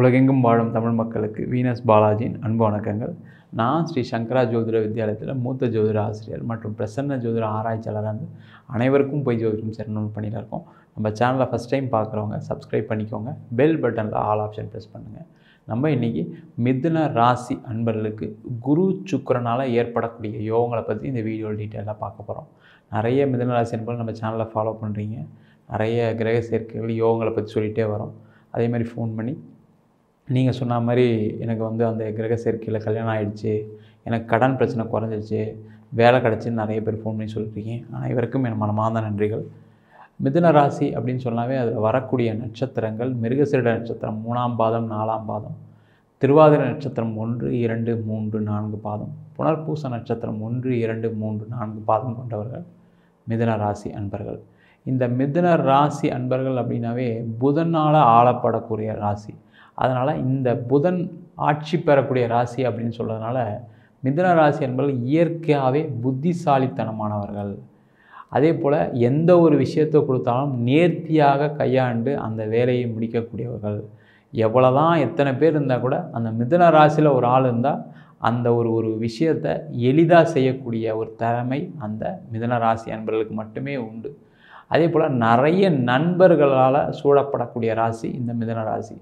உலகெங்கும் வாழும் தமிழ் மக்களுக்கு வீனஸ் பாலாஜியின் அன்பு வணக்கங்கள். நான் ஸ்ரீ சங்கரா ஜோதிட வித்யாலயத்தில் மூத்த ஜோதிட ஆசிரியர் மற்றும் பிரசன்ன ஜோதிட ஆராய்ச்சியாளராக இருந்து அனைவருக்கும் போய் ஜோதிடம் சேரணும்னு பண்ணிட்டு இருக்கோம். நம்ம சேனலை ஃபஸ்ட் டைம் பார்க்குறவங்க சப்ஸ்கிரைப் பண்ணிக்கோங்க, பெல் பட்டனில் ஆல் ஆப்ஷன் ப்ரெஸ் பண்ணுங்கள். நம்ம இன்றைக்கி மிதுன ராசி அன்பர்களுக்கு குரு சுக்கிரனால் ஏற்படக்கூடிய யோகங்களை பற்றி இந்த வீடியோ டீட்டெயிலாக பார்க்க போகிறோம். நிறைய மிதுன ராசி அன்பர்கள் நம்ம சேனலை ஃபாலோ பண்ணுறீங்க, நிறைய கிரக சேர்க்கைகள் யோகங்களை பற்றி சொல்லிகிட்டே வரோம். அதே மாதிரி ஃபோன் பண்ணி நீங்கள் சொன்ன மாதிரி எனக்கு அந்த கிரக சேர்க்கையில் கல்யாணம் ஆகிடுச்சு, எனக்கு கடன் பிரச்சனை குறைஞ்சிருச்சு, வேலை கிடச்சின்னு நிறைய பேர் ஃபோன் பண்ணி சொல்லியிருக்கீங்க. அனைவருக்கும் என் மனமார்ந்த நன்றிகள். மிதுன ராசி அப்படின்னு சொன்னாவே அதில் வரக்கூடிய நட்சத்திரங்கள் மிருகசீரிட நட்சத்திரம் 3ஆம் பாதம் 4ஆம் பாதம், திருவாதிரை நட்சத்திரம் 1, 2, 3, 4 பாதம், புனர்பூச நட்சத்திரம் 1, 2, 3, 4 பாதம் கொண்டவர்கள் மிதுன ராசி அன்பர்கள். இந்த மிதுன ராசி அன்பர்கள் அப்படின்னாவே புதனால் ஆளப்படக்கூடிய ராசி. அதனால் இந்த புதன் ஆட்சி பெறக்கூடிய ராசி அப்படின்னு சொல்கிறதுனால மிதுன ராசி என்பவர்கள் இயற்கையாகவே புத்திசாலித்தனமானவர்கள். அதே போல் எந்த ஒரு விஷயத்தை கொடுத்தாலும் நேர்த்தியாக கையாண்டு அந்த வேலையை முடிக்கக்கூடியவர்கள். எவ்வளோதான் எத்தனை பேர் இருந்தால் கூட அந்த மிதுன ராசியில் ஒரு ஆள் இருந்தால் அந்த ஒரு விஷயத்தை எளிதாக செய்யக்கூடிய ஒரு திறமை அந்த மிதுன ராசி அன்பர்களுக்கு மட்டுமே உண்டு. அதே போல் நிறைய நண்பர்களால் சூழப்படக்கூடிய ராசி இந்த மிதுன ராசி.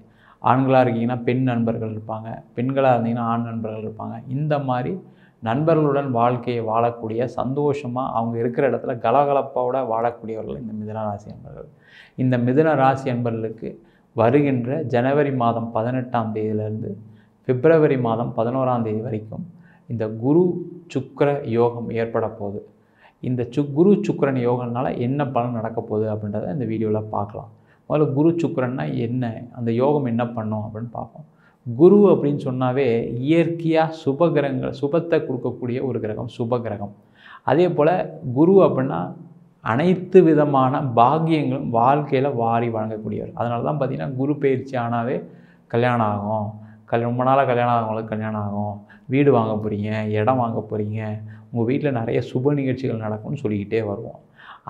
ஆண்களாக இருக்கீங்கன்னா பெண் நண்பர்கள் இருப்பாங்க, பெண்களாக இருந்தீங்கன்னா ஆண் நண்பர்கள் இருப்பாங்க. இந்த மாதிரி நண்பர்களுடன் வாழ்க்கையை வாழக்கூடிய சந்தோஷமாக அவங்க இருக்கிற இடத்துல கலகலப்போடு வாழக்கூடியவர்கள் இந்த மிதுன ராசி அன்பர்கள். இந்த மிதுன ராசி அன்பர்களுக்கு வருகின்ற ஜனவரி மாதம் 18ஆம் தேதியிலிருந்து பிப்ரவரி மாதம் 11ஆம் தேதி வரைக்கும் இந்த குரு சுக்கிர யோகம் ஏற்பட போகுது. இந்த குரு சுக்கிரன் யோகம்னால என்ன பலன் நடக்க போகுது அப்படின்றத இந்த வீடியோவில் பார்க்கலாம். முதல்ல குரு சுக்கிரன்னா என்ன, அந்த யோகம் என்ன பண்ணும் அப்படின்னு பார்ப்போம். குரு அப்படின்னு சொன்னாவே இயற்கையாக சுபகிரகங்கள், சுபத்தை கொடுக்கக்கூடிய ஒரு கிரகம், சுப கிரகம். அதே போல் குரு அப்படின்னா அனைத்து விதமான பாக்கியங்களும் வாழ்க்கையில் வாரி வழங்கக்கூடியவர். அதனால தான் பார்த்திங்கன்னா குரு பயிற்சி ஆனாவே கல்யாணம் ஆகும், ரொம்ப நாளாக கல்யாணம் ஆகவங்களுக்கு கல்யாணம் ஆகும், வீடு வாங்க போகிறீங்க, இடம் வாங்க போகிறீங்க, உங்கள் வீட்டில் நிறைய சுப நிகழ்ச்சிகள் நடக்கும்னு சொல்லிக்கிட்டே வருவோம்.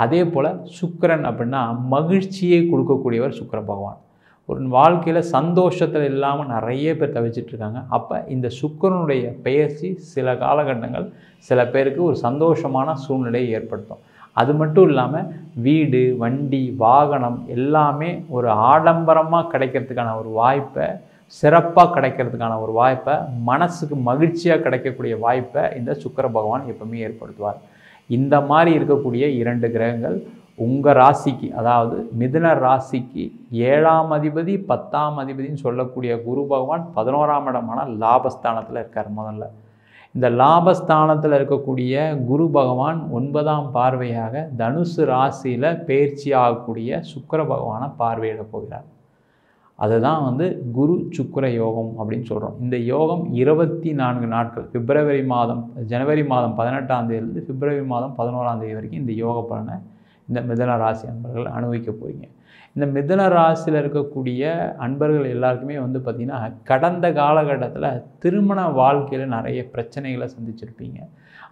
அதே போல் சுக்கிரன் அப்படின்னா மகிழ்ச்சியை கொடுக்கக்கூடியவர் சுக்கிர பகவான். ஒரு வாழ்க்கையில் சந்தோஷத்தில் இல்லாமல் நிறைய பேர் தவிச்சிட்ருக்காங்க. அப்போ இந்த சுக்கிரனுடைய பெயர்ச்சி சில காலகட்டங்கள் சில பேருக்கு ஒரு சந்தோஷமான சூழ்நிலையை ஏற்படுத்தும். அது மட்டும் இல்லாமல் வீடு, வண்டி, வாகனம் எல்லாமே ஒரு ஆடம்பரமாக கிடைக்கிறதுக்கான ஒரு வாய்ப்பை, சிறப்பாக கிடைக்கிறதுக்கான ஒரு வாய்ப்பை, மனசுக்கு மகிழ்ச்சியாக கிடைக்கக்கூடிய வாய்ப்பை இந்த சுக்கிர பகவான் எப்பவுமே ஏற்படுத்துவார். இந்த மாதிரி இருக்கக்கூடிய 2 கிரகங்கள் உங்கள் ராசிக்கு, அதாவது மிதுன ராசிக்கு 7ஆம் அதிபதி 10ஆம் அதிபதினு சொல்லக்கூடிய குரு பகவான் 11ஆம் இடமான லாபஸ்தானத்தில் இருக்கார். முதல்ல இந்த லாபஸ்தானத்தில் இருக்கக்கூடிய குரு பகவான் 9ஆம் பார்வையாக தனுசு ராசியில் பயிற்சி ஆகக்கூடிய சுக்கிர பகவானை பார்வையிட போகிறார். அதுதான் குரு சுக்கிர யோகம் அப்படின்னு சொல்கிறோம். இந்த யோகம் 24 நாட்கள், ஜனவரி மாதம் 18ஆம் தேதியிலிருந்து பிப்ரவரி மாதம் 11ஆம் தேதி வரைக்கும் இந்த யோக பலனை இந்த மிதுன ராசி அன்பர்கள் அனுபவிக்க போகிறீங்க. இந்த மிதுன ராசியில் இருக்கக்கூடிய அன்பர்கள் எல்லாருக்குமே பார்த்திங்கன்னா கடந்த காலகட்டத்தில் திருமண வாழ்க்கையில் நிறைய பிரச்சனைகளை சந்திச்சிருப்பீங்க.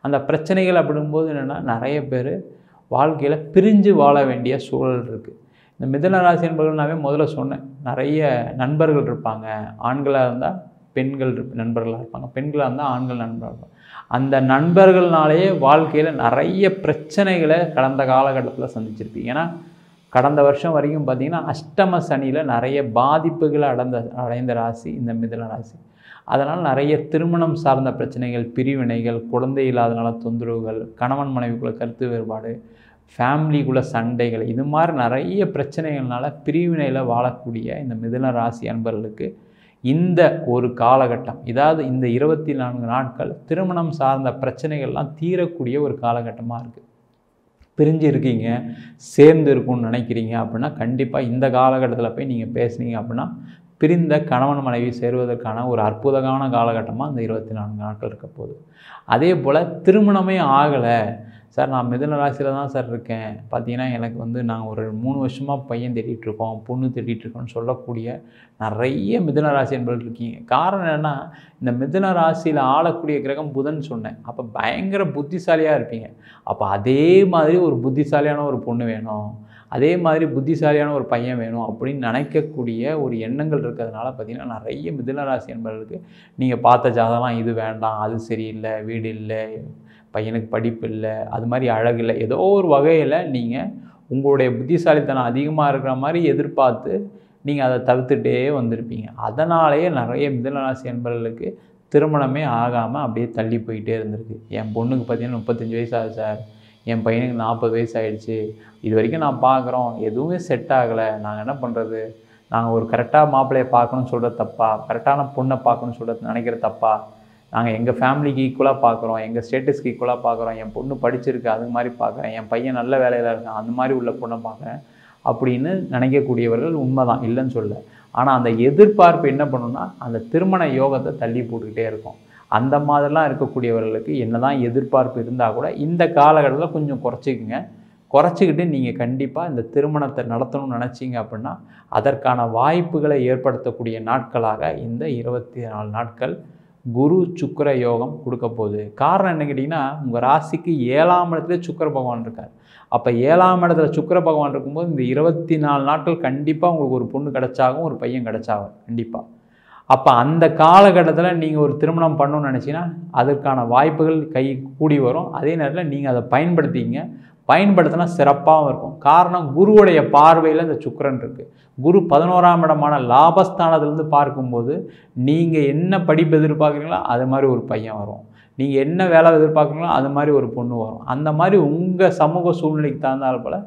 அந்த பிரச்சனைகள் அப்படிங்கும்போது என்னென்னா நிறைய பேர் வாழ்க்கையில் பிரிஞ்சு வாழ வேண்டிய சூழல் இருக்குது. இந்த மிதுன ராசி அன்பர்கள்னாவே முதல்ல சொன்னேன், நிறைய நண்பர்கள் இருப்பாங்க. ஆண்களாக இருந்தால் பெண்கள் நண்பர்களாக இருப்பாங்க, பெண்களாக இருந்தால் ஆண்கள் நண்பர்கள் இருப்பாங்க. அந்த நண்பர்கள்னாலேயே வாழ்க்கையில் நிறைய பிரச்சனைகளை கடந்த காலகட்டத்தில் சந்திச்சிருப்பீங்க. ஏன்னா கடந்த வருஷம் வரைக்கும் பார்த்திங்கன்னா அஷ்டம சனியில் நிறைய பாதிப்புகளை அடைந்த ராசி இந்த மிதுன ராசி. அதனால் நிறைய திருமணம் சார்ந்த பிரச்சனைகள், பிரிவினைகள், குழந்தை இல்லாதனால தொந்தரவுகள், கணவன் மனைவிக்குள்ள கருத்து வேறுபாடு, ஃபேமிலிக்குள்ள சண்டைகள், இது மாதிரி நிறைய பிரச்சனைகள்னால பிரிவினையில் வாழக்கூடிய இந்த மிதுன ராசி அன்பர்களுக்கு இந்த ஒரு காலகட்டம், இதாவது இந்த 24 நாட்கள் திருமணம் சார்ந்த பிரச்சனைகள்லாம் தீரக்கூடிய ஒரு காலகட்டமாக இருக்குது. பிரிஞ்சு இருக்கீங்க, சேர்ந்து இருக்கும்னு நினைக்கிறீங்க அப்படின்னா கண்டிப்பாக இந்த காலகட்டத்தில் போய் நீங்கள் பேசுனீங்க அப்படின்னா பிரிந்த கணவன் மனைவி சேருவதற்கான ஒரு அற்புதமான காலகட்டமாக இந்த 24 நாட்கள் இருக்க போகுது. அதே போல் திருமணமே ஆகலை சார், நான் மிதுன ராசியில் தான் சார் இருக்கேன், பார்த்தீங்கன்னா எனக்கு நாங்கள் ஒரு 3 வருஷமாக பையன் தேடிட்டுருக்கோம், பொண்ணு தேடிட்டுருக்கோம்னு சொல்லக்கூடிய நிறைய மிதுன ராசி என்பவர்கள் இருக்கீங்க. காரணம் என்னென்னா இந்த மிதுன ராசியில் ஆளக்கூடிய கிரகம் புதன் சொன்னேன். அப்போ பயங்கர புத்திசாலியாக இருப்பீங்க. அப்போ அதே மாதிரி ஒரு புத்திசாலியான ஒரு பொண்ணு வேணும், அதே மாதிரி புத்திசாலியான ஒரு பையன் வேணும் அப்படின்னு நினைக்கக்கூடிய ஒரு எண்ணங்கள் இருக்கிறதுனால பார்த்திங்கன்னா நிறைய மிதுன ராசி என்பவர்களுக்கு நீங்கள் பார்த்த ஜாதகம் இது வேண்டாம், அது சரியில்லை, வீடு இல்லை, பையனுக்கு படிப்பு இல்லை, அது மாதிரி அழகு இல்லை, ஏதோ ஒரு வகையில் நீங்கள் உங்களுடைய புத்திசாலித்தனம் அதிகமாக இருக்கிற மாதிரி எதிர்பார்த்து நீங்கள் அதை தவிர்த்துட்டே வந்திருப்பீங்க. அதனாலேயே நிறைய மிதுன ராசி என்பவர்களுக்கு திருமணமே ஆகாமல் அப்படியே தள்ளி போயிட்டே இருந்திருக்கு. என் பொண்ணுக்கு பார்த்திங்கன்னா 35 வயசு ஆகுது சார், என் பையனுக்கு 40 வயசு ஆகிடுச்சு, இது வரைக்கும் நான் பார்க்குறோம், எதுவுமே செட் ஆகலை, நாங்கள் என்ன பண்ணுறது? நாங்கள் ஒரு கரெக்டாக மாப்பிள்ளையை பார்க்கணுன்னு சொல்கிறது தப்பா, கரெக்டான பொண்ணை பார்க்கணுன்னு சொல்கிறது நினைக்கிற தப்பா? நாங்கள் எங்கள் ஃபேமிலிக்கு ஈக்குவலாக பார்க்குறோம், எங்கள் ஸ்டேட்டஸ்க்கு ஈக்குவலாக பார்க்குறோம், என் பொண்ணு படிச்சிருக்கு அது மாதிரி பார்க்குறேன், என் பையன் நல்ல வேலையில் இருக்கான் அந்த மாதிரி உள்ள பொண்ணை பார்க்குறேன் அப்படின்னு நினைக்கக்கூடியவர்கள் உண்மை தான், இல்லைன்னு சொல்ல. ஆனால் அந்த எதிர்பார்ப்பு என்ன பண்ணுன்னா அந்த திருமண யோகத்தை தள்ளி போட்டுக்கிட்டே இருக்கும். அந்த மாதிரிலாம் இருக்கக்கூடியவர்களுக்கு என்ன தான் எதிர்பார்ப்பு இருந்தால் கூட இந்த காலகட்டத்தில் கொஞ்சம் குறைச்சிக்கிட்டு நீங்கள் கண்டிப்பாக இந்த திருமணத்தை நடத்தணும்னு நினச்சிங்க அப்படின்னா அதற்கான வாய்ப்புகளை ஏற்படுத்தக்கூடிய நாட்களாக இந்த 24 நாட்கள் குரு சுக்கிர யோகம் கொடுக்க போகுது. காரணம் என்ன கேட்டிங்கன்னா, உங்கள் ராசிக்கு 7ஆம் இடத்துல சுக்கிர பகவான் இருக்கார். அப்போ 7ஆம் இடத்துல சுக்கிர பகவான் இருக்கும்போது இந்த 24 நாட்கள் கண்டிப்பாக உங்களுக்கு ஒரு பொண்ணு கிடச்சாகும், ஒரு பையன் கிடச்சாகும் கண்டிப்பாக. அப்போ அந்த காலகட்டத்தில் நீங்கள் ஒரு திருமணம் பண்ணணும்னு நினச்சிங்கன்னா அதற்கான வாய்ப்புகள் கை கூடி வரும். அதே நேரத்தில் நீங்கள் அதை பயன்படுத்தினா சிறப்பாகவும் இருக்கும். காரணம், குருவுடைய பார்வையில் இந்த சுக்கிரன் இருக்குது. குரு 11ஆம் இடமான லாபஸ்தானத்திலேருந்து பார்க்கும்போது நீங்கள் என்ன படிப்பு எதிர்பார்க்குறீங்களோ அது மாதிரி ஒரு பையன் வரும், நீங்கள் என்ன வேலை எதிர்பார்க்குறீங்களோ அது மாதிரி ஒரு பொண்ணு வரும். அந்த மாதிரி உங்கள் சமூக சூழ்நிலைக்கு தகுந்தால் போல்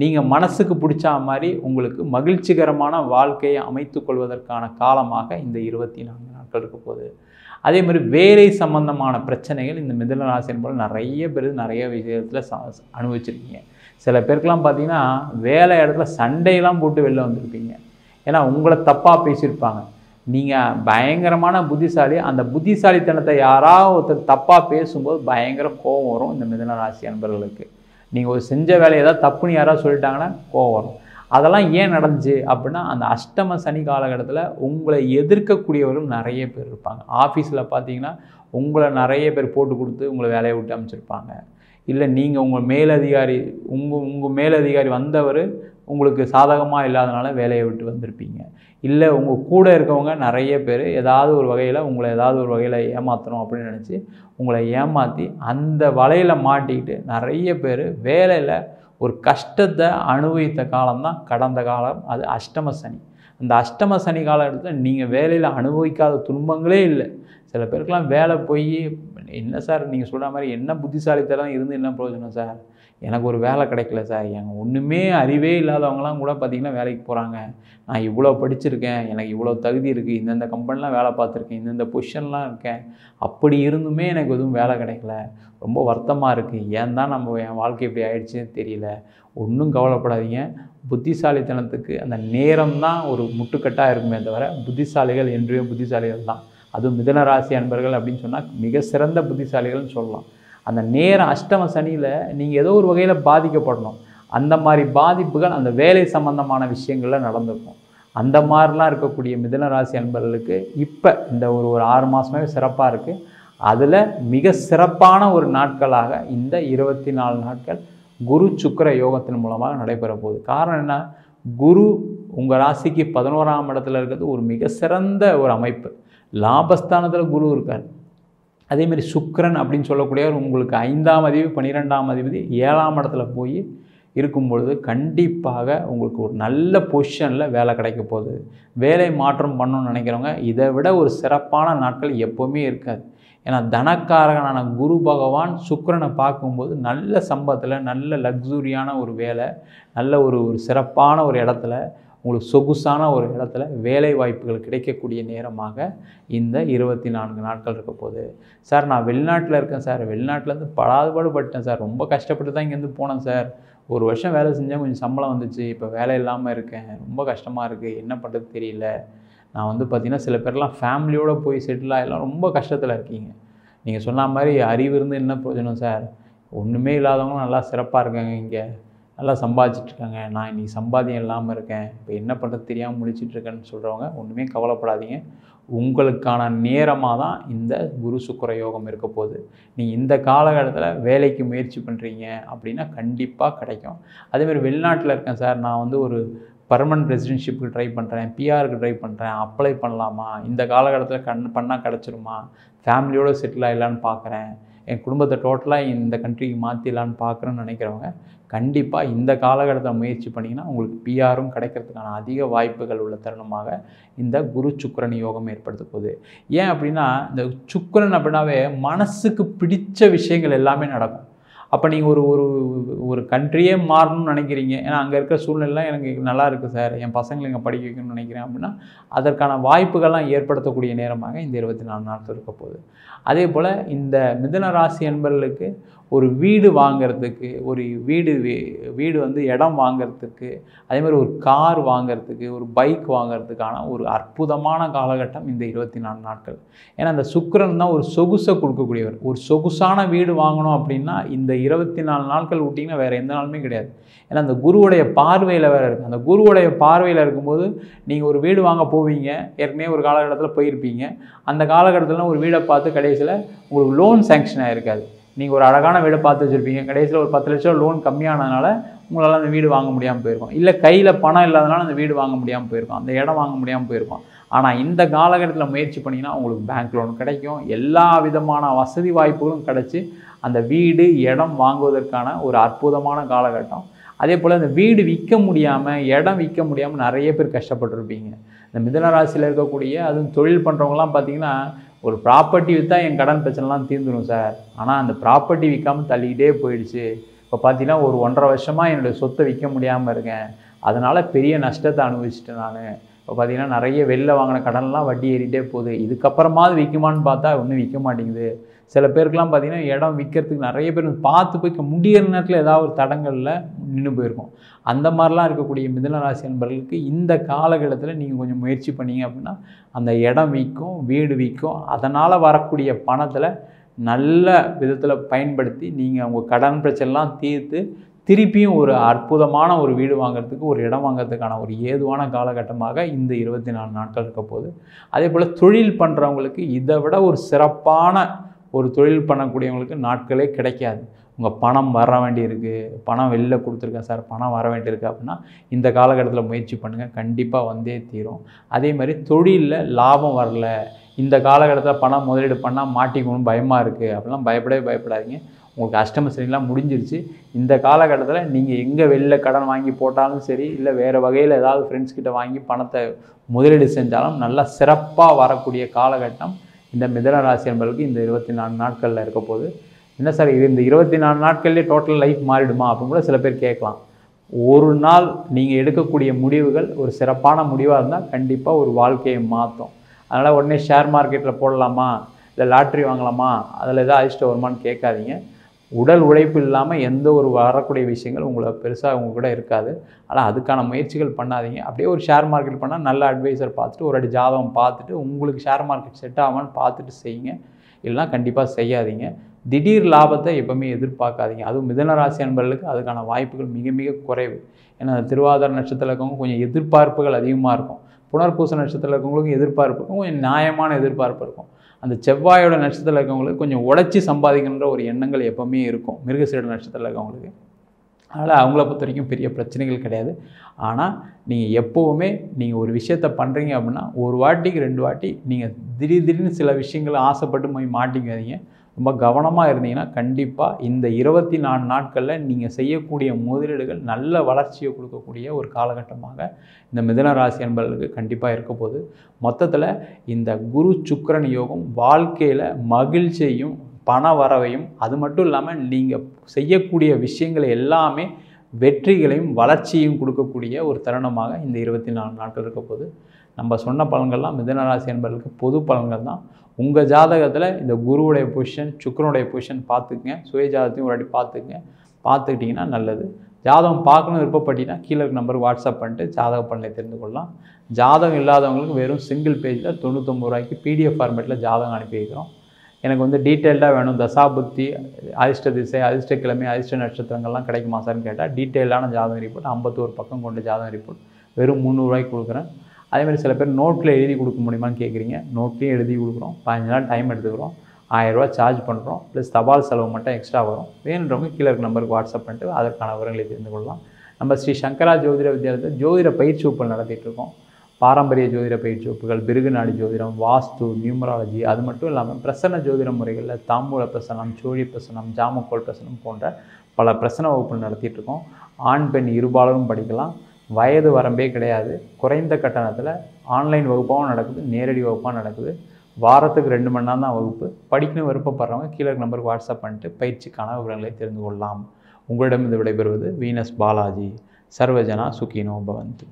நீங்கள் மனசுக்கு பிடிச்ச மாதிரி உங்களுக்கு மகிழ்ச்சிகரமான வாழ்க்கையை அமைத்து கொள்வதற்கான காலமாக இந்த 24 நாட்கள் இருக்க போகுது. அதே மாதிரி வேலை சம்பந்தமான பிரச்சனைகள் இந்த மிதுன ராசி என்பது நிறைய பேர் நிறைய விஷயத்தில் அனுபவிச்சிருக்கீங்க. சில பேருக்கெலாம் பார்த்தீங்கன்னா வேலை இடத்துல சண்டையெல்லாம் போட்டு வெளில வந்திருப்பீங்க. ஏன்னா உங்களை தப்பாக பேசியிருப்பாங்க. நீங்கள் பயங்கரமான புத்திசாலி, அந்த புத்திசாலித்தனத்தை யாராவது ஒருத்தர் தப்பாக பேசும்போது பயங்கர கோபம் வரும் இந்த மிதுன ராசி அன்பர்களுக்கு. நீங்கள் ஒரு செஞ்ச வேலையை ஏதாவது தப்புன்னு யாராவது சொல்லிட்டாங்கன்னா கோபம் வரும். அதெல்லாம் ஏன் நடந்துச்சு அப்படின்னா அந்த அஷ்டம சனி காலகட்டத்தில் உங்களை எதிர்க்கக்கூடியவர்கள் நிறைய பேர் இருப்பாங்க. ஆஃபீஸில் பார்த்தீங்கன்னா உங்களை நிறைய பேர் போட்டு கொடுத்து உங்களை வேலையை விட்டு அமைச்சிருப்பாங்க. இல்லை நீங்கள் உங்கள் மேலதிகாரி வந்தவர் உங்களுக்கு சாதகமாக இல்லாதனால வேலையை விட்டு வந்திருப்பீங்க. இல்லை உங்கள் கூட இருக்கவங்க நிறைய பேர் ஏதாவது ஒரு வகையில் உங்களை ஏதாவது ஒரு வகையில் ஏமாற்றணும் அப்படின்னு நினச்சி உங்களை ஏமாற்றி அந்த வலையில் மாட்டிக்கிட்டு நிறைய பேர் வேலையில் ஒரு கஷ்டத்தை அனுபவித்த காலம்தான் கடந்த காலம். அது அஷ்டம சனி. அந்த அஷ்டம சனி காலகட்டத்தில் நீங்கள் வேலையில் அனுபவிக்காத துன்பங்களே இல்லை. சில பேருக்கெலாம் வேலை போய் என்ன சார் நீங்கள் சொல்கிற மாதிரி என்ன புத்திசாலித்தனம் இருந்து என்ன பிரயோஜனம் சார், எனக்கு ஒரு வேலை கிடைக்கல சார், எங்கள் ஒன்றுமே அறிவே இல்லாதவங்களாம் கூட பார்த்திங்கன்னா வேலைக்கு போகிறாங்க, நான் இவ்வளோ படிச்சிருக்கேன், எனக்கு இவ்வளோ தகுதி இருக்குது, இந்தந்த கம்பெனிலாம் வேலை பார்த்துருக்கேன், இந்தந்த பொசிஷன்லாம் இருக்கேன், அப்படி இருந்துமே எனக்கு எதுவும் வேலை கிடைக்கல, ரொம்ப வருத்தமாக இருக்குது, ஏன் தான் என் வாழ்க்கை இப்படி ஆயிடுச்சுன்னு தெரியல. ஒன்றும் கவலைப்படாதீங்க. புத்திசாலித்தனத்துக்கு அந்த நேரம் தான் ஒரு முட்டுக்கட்டாக இருக்குமே தவிர புத்திசாலிகள் என்றே புத்திசாலிகள் தான். அதுவும் மிதுன ராசி அன்பர்கள் அப்படின்னு சொன்னால் மிக சிறந்த புத்திசாலிகள்னு சொல்லலாம். அந்த நேரம் அஷ்டம சனியில் நீங்கள் ஏதோ ஒரு வகையில் பாதிக்கப்படணும். அந்த மாதிரி பாதிப்புகள் அந்த வேலை சம்பந்தமான விஷயங்களில் நடந்திருக்கும். அந்த மாதிரிலாம் இருக்கக்கூடிய மிதுன ராசி அன்பர்களுக்கு இப்போ இந்த ஒரு 6 மாதமாகவே சிறப்பாக இருக்குது. அதில் மிக சிறப்பான ஒரு நாட்களாக இந்த 24 நாட்கள் குரு சுக்கிர யோகத்தின் மூலமாக நடைபெற போகுது. காரணம் என்ன, குரு உங்கள் ராசிக்கு 11ஆம் இடத்துல இருக்கிறது ஒரு மிக சிறந்த ஒரு அமைப்பு. லாபஸ்தானத்தில் குரு இருக்கார். அதேமாரி சுக்கிரன் அப்படின்னு சொல்லக்கூடியவர் உங்களுக்கு 5ஆம் அதிபதி 12ஆம் அதிபதி 7ஆம் இடத்துல போய் இருக்கும் பொழுது கண்டிப்பாக உங்களுக்கு ஒரு நல்ல பொசிஷனில் வேலை கிடைக்க போகுது. வேலை மாற்றம் பண்ணணும்னு நினைக்கிறவங்க இதை விட ஒரு சிறப்பான நாட்கள் எப்போவுமே இருக்காது. ஏன்னா தனக்காரகனான குரு பகவான் சுக்கிரனை பார்க்கும்போது நல்ல சம்பளத்தில் நல்ல லக்ஸூரியான ஒரு வேலை, நல்ல ஒரு சிறப்பான ஒரு இடத்துல உங்களுக்கு சொகுசான ஒரு இடத்துல வேலை வாய்ப்புகள் கிடைக்கக்கூடிய நேரமாக இந்த 24 நாட்கள் இருக்க போகுது. சார் நான் வெளிநாட்டில் இருக்கேன் சார், வெளிநாட்டிலேருந்து படாதுபாடுபட்டேன் சார், ரொம்ப கஷ்டப்பட்டு தான் இங்கேருந்து போனேன் சார், 1 வருஷம் வேலை செஞ்சேன், கொஞ்சம் சம்பளம் வந்துச்சு, இப்போ வேலை இல்லாமல் இருக்கேன், ரொம்ப கஷ்டமாக இருக்குது, என்ன பண்ணுறது தெரியல. நான் பார்த்திங்கன்னா சில பேர்லாம் ஃபேமிலியோடு போய் செட்டில் ஆகிடலாம், ரொம்ப கஷ்டத்தில் இருக்கீங்க. நீங்கள் சொன்ன மாதிரி அறிவு இருந்து என்ன பிரயோஜனம் சார், ஒன்றுமே இல்லாதவங்களும் நல்லா சிறப்பாக இருக்காங்க இங்கே, நல்லா சம்பாதிச்சிட்ருக்காங்க, நான் இன்றைக்கி சம்பாத்தியம் இல்லாமல் இருக்கேன், இப்போ என்ன பண்ணுறது தெரியாமல் முழிச்சிட்ருக்கேன்னு சொல்கிறவங்க ஒன்றுமே கவலைப்படாதீங்க. உங்களுக்கான நேரமாக தான் இந்த குரு சுக்கிர யோகம் இருக்க போகுது. நீங்கள் இந்த காலகட்டத்தில் வேலைக்கு முயற்சி பண்ணுறீங்க அப்படின்னா கண்டிப்பாக கிடைக்கும். அதேமாதிரி வெளிநாட்டில் இருக்கேன் சார், நான் வந்து ஒரு பர்மனன்ட் ரெசிடென்ஷிப்புக்கு ட்ரை பண்ணுறேன், பிஆருக்கு ட்ரை பண்ணுறேன், அப்ளை பண்ணலாமா, இந்த காலகட்டத்தில் பண்ணால் கிடச்சிருமா, ஃபேமிலியோடு செட்டில் ஆகிடலான்னு பார்க்குறேன், என் குடும்பத்தை டோட்டலாக இந்த கண்ட்ரிக்கு மாற்றிடலான்னு பார்க்குறேன்னு நினைக்கிறவங்க கண்டிப்பாக இந்த காலகட்டத்தில் முயற்சி பண்ணிங்கன்னா உங்களுக்கு பிஆரும் கிடைக்கிறதுக்கான அதிக வாய்ப்புகள் உள்ள தருணமாக இந்த குரு சுக்கிரன் யோகம் ஏற்படுத்த போகுது. ஏன் அப்படின்னா இந்த சுக்கிரன் அப்படின்னாவே மனசுக்கு பிடிச்ச விஷயங்கள் எல்லாமே நடக்கும். அப்போ நீங்கள் ஒரு ஒரு ஒரு கண்ட்ரியே மாறணும்னு நினைக்கிறீங்க, ஏன்னா அங்கே இருக்கிற சூழ்நிலைலாம் எனக்கு நல்லா இருக்குது சார், என் பசங்களை இங்கே படிக்க வைக்கணும்னு நினைக்கிறேன் அப்படின்னா அதற்கான வாய்ப்புகள்லாம் ஏற்படுத்தக்கூடிய நேரமாக இந்த 24 நாட்கள் இருக்க போகுது. அதே போல் இந்த மிதுன ராசி என்பவர்களுக்கு ஒரு வீடு வாங்கிறதுக்கு, ஒரு வீடு வந்து இடம் வாங்கிறதுக்கு, அதேமாதிரி ஒரு கார் வாங்கிறதுக்கு, ஒரு பைக் வாங்கிறதுக்கான ஒரு அற்புதமான காலகட்டம் இந்த 24 நாட்கள். ஏன்னா அந்த சுக்கிரன் தான் ஒரு சொகுசை கொடுக்கக்கூடியவர். ஒரு சொகுசான வீடு வாங்கணும் அப்படின்னா இந்த 24 நாட்கள் விட்டிங்கன்னா வேறு எந்த நாளுமே கிடையாது. ஏன்னா அந்த குருவுடைய பார்வையில் வேறு இருக்குது. அந்த குருவுடைய பார்வையில் இருக்கும்போது நீங்கள் ஒரு வீடு வாங்க போவீங்க, ஏற்கனவே ஒரு காலகட்டத்தில் போயிருப்பீங்க, அந்த காலகட்டத்தில் ஒரு வீடை பார்த்து கடைசியில் உங்களுக்கு லோன் சேங்ஷன் ஆகிருக்காது. நீங்கள் ஒரு அழகான வீடை பார்த்து வச்சுருப்பீங்க, கடைசியில் ஒரு 10 லட்சம் லோன் கம்மியானதுனால உங்களால் அந்த வீடு வாங்க முடியாமல் போயிருக்கும், இல்லை கையில் பணம் இல்லாதனால அந்த வீடு வாங்க முடியாமல் போயிருக்கும், அந்த இடம் வாங்க முடியாமல் போயிருக்கும். ஆனால் இந்த காலகட்டத்தில் முயற்சி பண்ணிங்கன்னா உங்களுக்கு பேங்க் லோன் கிடைக்கும், எல்லா விதமான வசதி வாய்ப்புகளும் கிடச்சி அந்த வீடு இடம் வாங்குவதற்கான ஒரு அற்புதமான காலகட்டம். அதே போல் இந்த வீடு விற்க முடியாமல், இடம் விற்க முடியாமல் நிறைய பேர் கஷ்டப்பட்டுருப்பீங்க. இந்த மிதுன ராசியில் இருக்கக்கூடிய அதுவும் தொழில் பண்ணுறவங்களாம் பார்த்திங்கன்னா ஒரு ப்ராப்பர்ட்டி விற்றா என் கடன் பிரச்சனைலாம் தீர்ந்துடும் சார், ஆனால் அந்த ப்ராப்பர்ட்டி விற்காமல் தள்ளிக்கிட்டே போயிடுச்சு, இப்போ பார்த்தீங்கன்னா ஒரு 1.5 வருஷமாக என்னுடைய சொத்தை விற்க முடியாமல் இருக்கேன், அதனால் பெரிய நஷ்டத்தை அனுபவிச்சிட்டேன் நான், இப்போ பார்த்தீங்கன்னா நிறைய வெளில வாங்கின கடன்லாம் வட்டி ஏறிட்டே போகுது, இதுக்கப்புறமாவது விற்குமான்னு பார்த்தா ஒன்றும் விற்க மாட்டேங்குது. சில பேருக்குலாம் பார்த்திங்கன்னா இடம் விற்கிறதுக்கு நிறைய பேர் பார்த்து போய் முடிகிற நேரத்தில் ஏதாவது ஒரு தடங்களில் நின்று போயிருக்கும். அந்த மாதிரிலாம் இருக்கக்கூடிய மிதுன ராசி நண்பர்களுக்கு இந்த காலகட்டத்தில் நீங்கள் கொஞ்சம் முயற்சி பண்ணிங்க அப்படின்னா அந்த இடம் விற்கும், வீடு விற்கும், அதனால் வரக்கூடிய பணத்தில் நல்ல விதத்தில் பயன்படுத்தி நீங்கள் உங்கள் கடன் பிரச்சனைலாம் தீர்த்து திருப்பியும் ஒரு அற்புதமான ஒரு வீடு வாங்கிறதுக்கு, ஒரு இடம் வாங்கிறதுக்கான ஒரு ஏதுவான காலகட்டமாக இந்த 24 நாட்கள் இருக்க போகுது. அதே போல் தொழில் பண்ணுறவங்களுக்கு இதை விட ஒரு சிறப்பான ஒரு தொழில் பண்ணக்கூடியவங்களுக்கு நாட்களே கிடைக்காது. உங்கள் பணம் வர வேண்டியிருக்கு, பணம் வெளில கொடுத்துருக்கேன் சார், பணம் வர வேண்டியிருக்கு அப்படின்னா இந்த காலகட்டத்தில் முயற்சி பண்ணுங்கள், கண்டிப்பாக வந்தே தீரும். அதே மாதிரி தொழிலில் லாபம் வரல, இந்த காலகட்டத்தில் பணம் முதலீடு பண்ணால் மாட்டிக்கணும் பயமாக இருக்குது அப்படிலாம் பயப்படாதீங்க. உங்களுக்கு அஷ்டம சனிலாம் முடிஞ்சிருச்சு. இந்த காலகட்டத்தில் நீங்கள் எங்கே வெளில கடன் வாங்கி போட்டாலும் சரி, இல்லை வேறு வகையில் ஏதாவது ஃப்ரெண்ட்ஸ்கிட்ட வாங்கி பணத்தை முதலீடு செஞ்சாலும் நல்லா சிறப்பாக வரக்கூடிய காலகட்டம் இந்த மிதுன ராசி என்பவர்களுக்கு இந்த 24 நாட்களில் இருக்க போது. என்ன சார் இது இந்த 24 நாட்கள்லேயே டோட்டல் லைஃப் மாறிடுமா அப்படின்னு கூட சில பேர் கேட்கலாம். ஒரு நாள் நீங்கள் எடுக்கக்கூடிய முடிவுகள் ஒரு சிறப்பான முடிவாக இருந்தால் கண்டிப்பாக ஒரு வாழ்க்கையை மாற்றும். அதனால் உடனே ஷேர் மார்க்கெட்டில் போடலாமா, இல்லை லாட்ரி வாங்கலாமா, அதில் எதாவது அதிர்ஷ்டம் வருமானு கேட்காதீங்க. உடல் உழைப்பு இல்லாமல் எந்த ஒரு வரக்கூடிய விஷயங்கள் உங்களை பெருசாக உங்க கூட இருக்காது. ஆனால் அதுக்கான முயற்சிகள் பண்ணாதீங்க. அப்படியே ஒரு ஷேர் மார்க்கெட் பண்ணால் நல்ல அட்வைசர் பார்த்துட்டு ஒரு அடி ஜாதகம் பார்த்துட்டு உங்களுக்கு ஷேர் மார்க்கெட் செட் ஆகாமல் பார்த்துட்டு செய்யுங்க. இல்லைனா கண்டிப்பாக செய்யாதீங்க. திடீர் லாபத்தை எப்பவுமே எதிர்பார்க்காதீங்க. அதுவும் மிதுன ராசி அன்பர்களுக்கு அதுக்கான வாய்ப்புகள் மிக மிக குறைவு. ஏன்னா திருவாதிரை நட்சத்திரத்தில் இருக்கவங்க கொஞ்சம் எதிர்பார்ப்புகள் அதிகமாக இருக்கும். புனர்பூச நட்சத்திரத்தில் இருக்கவங்களுக்கு எதிர்பார்ப்புக்கும் கொஞ்சம் நியாயமான எதிர்பார்ப்பு இருக்கும். அந்த செவ்வாயோட நட்சத்திரத்தில் இருக்கவங்களுக்கு கொஞ்சம் உழைச்சி சம்பாதிக்கின்ற ஒரு எண்ணங்கள் எப்பவுமே இருக்கும் மிருகசீரிட நட்சத்திரத்தில் இருக்கவங்களுக்கு. அதனால் அவங்கள பொறுத்த வரைக்கும் பெரிய பிரச்சனைகள் கிடையாது. ஆனால் நீங்கள் எப்போவுமே நீங்கள் ஒரு விஷயத்தை பண்ணுறீங்க அப்படின்னா ஒரு வாட்டிக்கு 2 வாட்டி நீங்கள் திடீர்னு சில விஷயங்களை ஆசைப்பட்டு போய் மாட்டிக்காதீங்க. ரொம்ப கவனமாக இருந்தீங்கன்னா கண்டிப்பாக இந்த 24 நாட்களில் நீங்கள் செய்யக்கூடிய முதலீடுகள் நல்ல வளர்ச்சியை கொடுக்கக்கூடிய ஒரு காலகட்டமாக இந்த மிதுன ராசி என்பவர்களுக்கு கண்டிப்பாக இருக்க போகுது. மொத்தத்தில் இந்த குரு சுக்கிரன் யோகம் வாழ்க்கையில் மகிழ்ச்சியையும் பண வரவையும், அது மட்டும் இல்லாமல் நீங்கள் செய்யக்கூடிய விஷயங்களை எல்லாமே வெற்றிகளையும் வளர்ச்சியையும் கொடுக்கக்கூடிய ஒரு தருணமாக இந்த 24 நாட்கள் இருக்க போகுது. நம்ம சொன்ன பலன்கள்லாம் மிதுன ராசி என்பவர்களுக்கு பொது பலன்கள் தான். உங்கள் ஜாதகத்தில் இந்த குருவுடைய பொசிஷன், சுக்கிரனுடைய பொசிஷன் பார்த்துக்குங்க. சுய ஜாதகத்தையும் ஒரு வாட்டி பார்த்துக்குங்க. பார்த்துக்கிட்டிங்கன்னா நல்லது. ஜாதகம் பார்க்கணும் விருப்பப்பட்டீங்கன்னா கீழே இருக்க நம்பருக்கு வாட்ஸ்அப் பண்ணிட்டு ஜாதக பலனை தெரிந்து கொள்ளலாம். ஜாதகம் இல்லாதவங்களுக்கு வெறும் சிங்கிள் பேஜில் 99 ரூபாய்க்கு PDF ஃபார்மேட்டில் ஜாதகம் அனுப்பி வைக்கிறோம். எனக்கு வந்து டீட்டெயில்டாக வேணும், தசாபுத்தி, அதிர்ஷ்ட திசை, அதிர்ஷ்ட கிழமை, அதிர்ஷ்ட நட்சத்திரங்கள்லாம் கிடைக்குமா சார்னு கேட்டால் டீட்டெயிலான ஜாதக ரிப்போர்ட் 51 பக்கம் கொண்ட ஜாதக ரிப்போர்ட் வெறும் 300 ரூபாய்க்கு கொடுக்குறேன். அதேமாதிரி சில பேர் நோட்டில் எழுதி கொடுக்க முடியுமான்னு கேட்குறீங்க. நோட்லேயும் எழுதி கொடுக்குறோம். 15 நாள் டைம் எடுத்துக்கிறோம். 1000 ரூபா சார்ஜ் பண்ணுறோம். ப்ளஸ் தபால் செலவு மட்டும் எக்ஸ்ட்ரா வரும். வேணுன்றவங்க கீழே இருக்க நம்பருக்கு வாட்ஸ்அப் பண்ணிட்டு அதற்கான விவரங்களை தெரிந்து கொள்ளலாம். நம்ம ஸ்ரீ சங்கரா ஜோதிட வித்யாலயத்தில் ஜோதிட பயிற்சி வகுப்புகள் நடத்திட்டு இருக்கோம். பாரம்பரிய ஜோதிட பயிற்சி வகுப்புகள், பிருகு நாடி ஜோதிடம், வாஸ்து, நியூமராலஜி, அது மட்டும் இல்லாமல் பிரசன்ன ஜோதிட முறைகளில் தாம்பூல பிரசனம், சோழி பிரசனம், ஜாமக்கோல் பிரசனம் போன்ற பல பிரசன வகுப்புகள் நடத்திட்டு இருக்கோம். ஆண் பெண் இருபாலரும் படிக்கலாம். வயது வரம்பே கிடையாது. குறைந்த கட்டணத்தில் ஆன்லைன் வகுப்பாகவும் நடக்குது, நேரடி வகுப்பாகவும் நடக்குது. வாரத்துக்கு 2 மணி நேரம் தான் வகுப்பு. படிக்கணும் விருப்பப்படுறவங்க கீழே நம்பருக்கு வாட்ஸ்அப் பண்ணிட்டு பயிற்சிக்கான விவரங்களை தெரிந்து கொள்ளலாம். உங்களிடம் இது விடைபெறுவது வீனஸ் பாலாஜி. சர்வஜனா சுகினோ பவந்து.